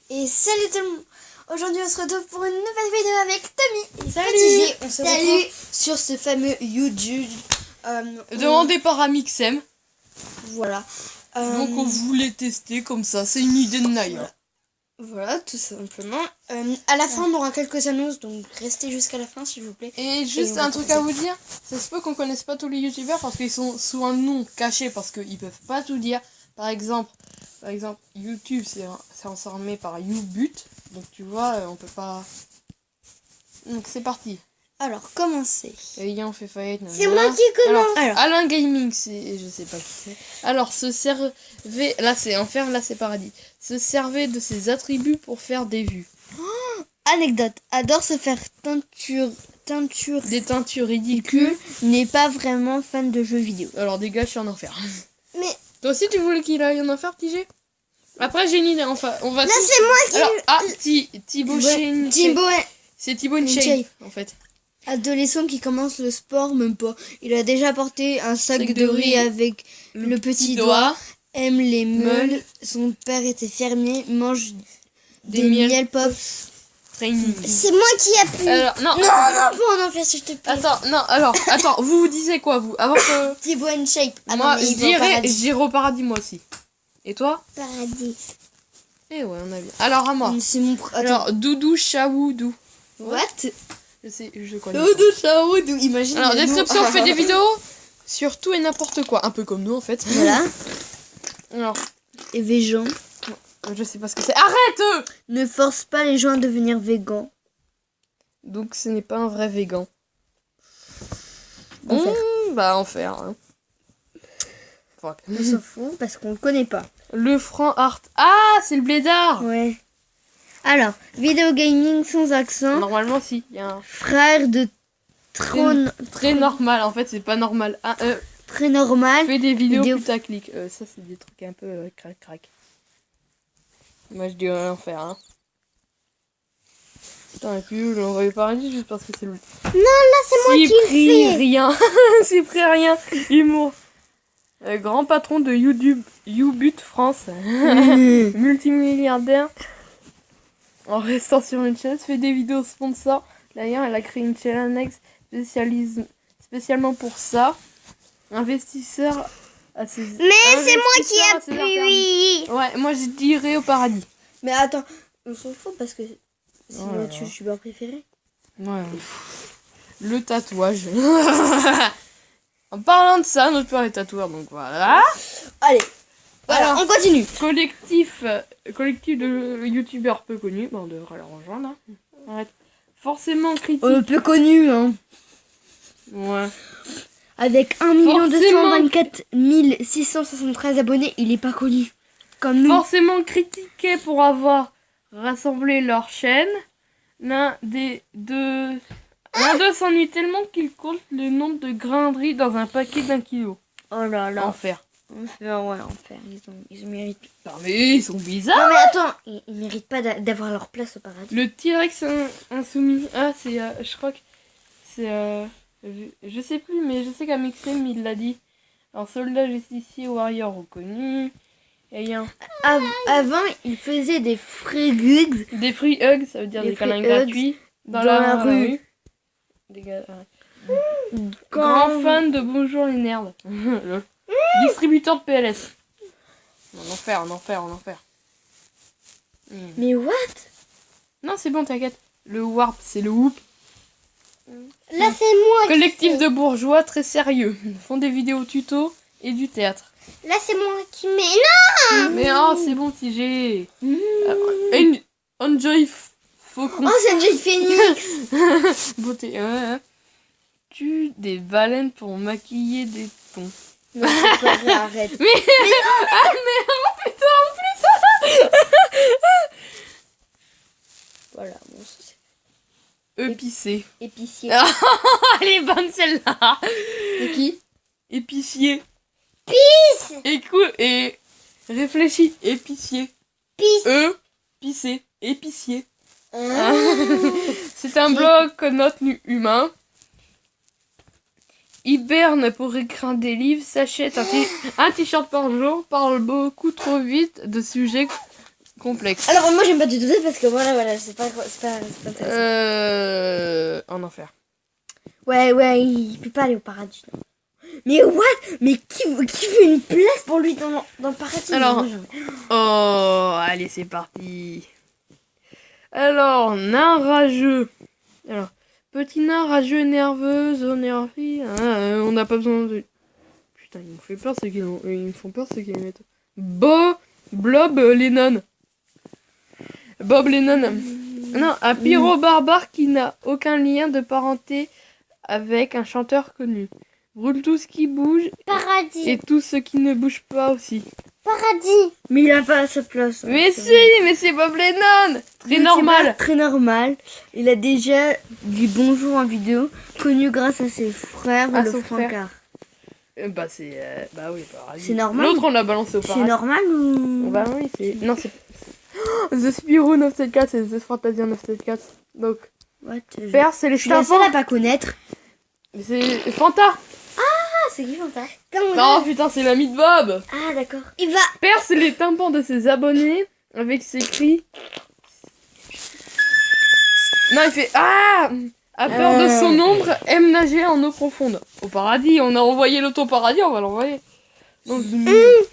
Et salut tout le monde. Aujourd'hui on se retrouve pour une nouvelle vidéo avec Tommy et Salut. Fatigué. On se retrouve sur ce fameux YouTube. Demandé par Amixem. Voilà. Donc on voulait tester comme ça. C'est une idée de Naya. Voilà, tout simplement. À la fin on aura quelques annonces, donc restez jusqu'à la fin s'il vous plaît. Et juste un truc à vous dire. Ça se peut qu'on connaisse pas tous les youtubeurs parce qu'ils sont sous un nom caché parce qu'ils peuvent pas tout dire. Par exemple YouTube c'est informé par YouBut. Donc tu vois, on peut pas. Donc c'est parti. Alors commencez. Ayant fait faillite. C'est moi qui commence. Alors, Alain Gaming, c'est. Je sais pas qui c'est. Alors, se servait. Là, c'est enfer, là, c'est paradis. Se servait de ses attributs pour faire des vues. Anecdote. Adore se faire teinture. Des teintures ridicules. N'est pas vraiment fan de jeux vidéo. Alors, des gars, je suis en enfer. Mais. Toi aussi, tu voulais qu'il aille en enfer, petit G? Après, j'ai une idée. Enfin, on va. Là, c'est moi qui. Alors, Thibaut Shane. Thibaut. C'est Thibaut Shape, en fait. Adolescent qui commence le sport, même pas. Il a déjà porté un sac de riz avec le petit doigt. Aime les meules. Son père était fermier. Mange des miel pops. Training. C'est moi qui appuie. Alors, non, Pas en enfer, s'il te plaît. Attends, vous disiez quoi, vous? Avant que. Thibaut and Shape. Moi, je dirais au paradis, moi aussi. Et toi? Paradis. Eh ouais, on a bien. Alors, à moi. C'est mon. Alors, Doudou Chaoudou. What? Je connais. Doudou Chaoudou. Imagine. Alors, description, on fait des vidéos sur tout et n'importe quoi. Un peu comme nous, en fait. Voilà. Alors. Et végan. Je sais pas ce que c'est. Arrête! Ne force pas les gens à devenir végans. Donc, ce n'est pas un vrai végan. Enfer. Enfer. Hein. Fuck. On s'en fout parce qu'on le connaît pas. Le franc art. Ah, c'est le blédard! Ouais. Alors, vidéo gaming sans accent. Normalement, si. Il y a un. Frère de trône. Très normal. En fait, c'est pas normal. Très normal. Fais des vidéos putaclic. Ça, c'est des trucs un peu crac-crac. Moi, je dirais l'enfer. Hein. Putain, et puis je l'envoie paradis juste parce que c'est le. Non, là, c'est moi qui le fais. Rien. Cyprien. Humour. Grand patron de YouTube, YouBut France. Multimilliardaire. En restant sur une chaîne, fait des vidéos sponsors. D'ailleurs, elle a créé une chaîne annexe spécialement pour ça. Investisseur à ses. Mais c'est moi qui appuie. Ouais, moi je dirais au paradis. Mais attends, on s'en fout parce que c'est Oh là notre youtubeur préféré. Ouais. Le tatouage. En parlant de ça, notre père est tatoueur, donc voilà. Allez, voilà, alors, on continue. Collectif de youtubeurs peu connus. Bon, on devrait les rejoindre. Hein. Arrête. Forcément critique. Peu connu, hein. Ouais. Avec 1 224 673 abonnés, il est pas connu. Comme nous. Forcément critiqués pour avoir rassemblé leur chaîne. L'un d'eux s'ennuie tellement qu'il compte le nombre de grains de riz dans un paquet d'1 kilo. Oh là là. Enfer. Enfer, ouais, enfer. Ils méritent. Non mais ils sont bizarres. Non mais attends, ils méritent pas d'avoir leur place au paradis. Le T-Rex insoumis. Ah, c'est. Je crois que c'est. Je sais plus, mais je sais qu'Amixem il l'a dit. Alors, soldat, justicier, warrior reconnu. Ayant. Avant, ils faisaient des free hugs. Des free hugs, ça veut dire des câlins gratuits. Dans la rue. Des gars. Grand fan de Bonjour les nerds. Distributeur de PLS. En enfer. Mais what? Non, c'est bon, t'inquiète. Le Warp, c'est le Whoop. Là, c'est moi. Collectif de bourgeois très sérieux. Ils font des vidéos tuto et du théâtre. Là, c'est moi qui mets. Non! Mais oh, c'est bon, TG. Enjoy Faucon. Oh, c'est Enjoy Phoenix. Beauté. Tue des baleines pour maquiller des thons. Non, c'est pas vrai, arrête. Mais oh putain, en plus. Voilà, bon, c'est Épicé. épicier. Elle est bonne celle-là. C'est qui? Épicier. Pisse. Écoute et réfléchis. Épicier. Pisse. Pissé. Épicier. Ah. C'est un blog connote humain. Hiberne pour écrire des livres, s'achète un t-shirt par jour, parle beaucoup trop vite de sujets complexe. Alors moi j'aime pas du tout ça parce que voilà, c'est pas intéressant. En enfer. Ouais, il peut pas aller au paradis. Non. Mais what? Mais qui veut une place pour lui dans le paradis? Alors, oh, allez, c'est parti. Alors, nain rageux. Alors, petit nain rageux et nerveux, zone énergie. On n'a pas besoin de... Putain, ils m'ont fait peur ceux qui ils me font peur ceux qui les mettent. Bob Lennon. Bob Lennon. Non, un pyro barbare qui n'a aucun lien de parenté avec un chanteur connu. Brûle tout ce qui bouge Paradis. et tout ce qui ne bouge pas aussi. Paradis. Mais il a pas sa place. Mais mais c'est Bob Lennon. Très normal. Très normal. Il a déjà dit bonjour en vidéo, connu grâce à ses frères, À le son frère. Francard. Bah c'est... bah oui, paradis. C'est normal. L'autre on l'a balancé au C'est paradis. normal ou... Bah oui, c'est... Non, c'est... The Spirou 974, c'est The Fantasia 974. Donc, What? Perse, c'est les Je suis la seule tympans. à pas connaître. C'est Fanta. Ah, c'est qui Fanta? Non, putain, c'est l'ami de Bob. Ah, d'accord. Il va. Perce les tympans de ses abonnés avec ses cris. Non, il fait... Ah, à peur de son ombre, aime nager en eau profonde. Au paradis, on a envoyé l'auto au paradis, on va l'envoyer. Donc,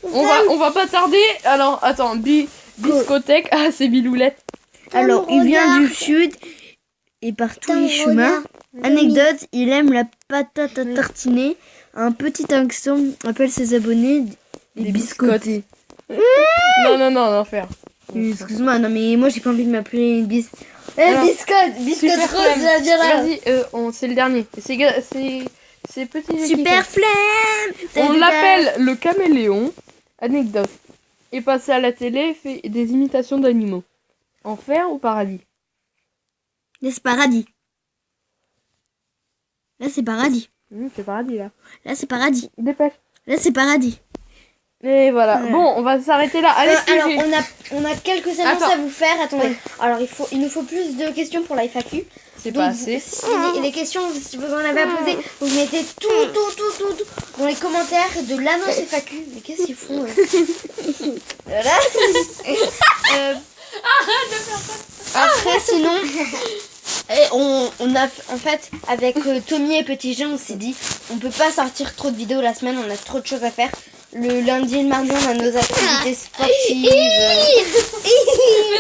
on va pas tarder. Alors, attends, discothèque. Ah, c'est Biloulette. Alors, il vient regarde. du sud et par tous Attends, les chemins. regarde. Anecdote, il aime la patate à tartiner. Un petit accent appelle ses abonnés des biscottés. Non, faire. Excuse-moi, non mais moi j'ai pas envie de m'appeler Alors, biscotte Super rose, Flemme. ça dira. Vas-y, c'est le dernier. C'est petit. Super flemme. On l'appelle le caméléon. Anecdote. Est passé à la télé, fait des imitations d'animaux. Enfer ou paradis? Là c'est paradis. Là c'est paradis. C'est paradis là. Là c'est paradis. Dépêche. Là c'est paradis. Et voilà. Ouais. Bon, on va s'arrêter là. Allez, Alors sujet. on a quelques annonces Attends. à vous faire. Attendez. Ouais. Alors il nous faut plus de questions pour la FAQ. C'est Donc, pas assez. Si les questions, si vous en avez à poser, vous mettez tout dans les commentaires de l'annonce FAQ. Mais qu'est-ce qu'ils font Voilà. Après, sinon, on a en fait avec Tommy et Petit Jean, on s'est dit, on peut pas sortir trop de vidéos la semaine, on a trop de choses à faire. Le lundi et le mardi, on a nos activités sportives.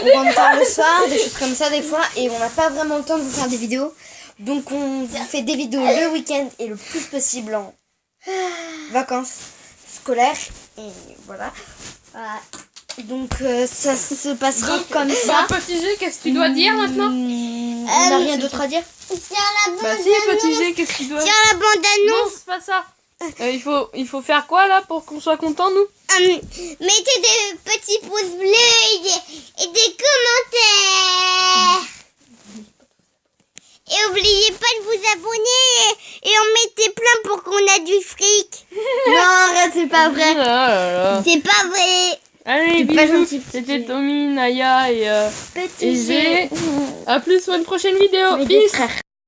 On rentre tard le soir, des choses comme ça des fois, et on n'a pas vraiment le temps de vous faire des vidéos. Donc on vous fait des vidéos le week-end et le plus possible en vacances scolaires. Et voilà. Donc ça se passera comme ça. Petit G, qu'est-ce que tu dois dire maintenant? On n'a rien d'autre à dire. Tiens la bande Bah si, petit G, qu'est-ce que tu dois... Tiens la bande Non, annonce. c'est pas ça. Il faut faire quoi là pour qu'on soit content nous? Mettez des petits pouces bleus et des commentaires. Et oubliez pas de vous abonner et en mettez plein pour qu'on a du fric. Non, arrête, c'est pas vrai. Ah là là. C'est pas vrai. Allez, T'es pas bisous. gentil, petit C'était G. Tommy, Naya et Petit G. G. A plus pour une prochaine vidéo. Mes deux Peace. frères.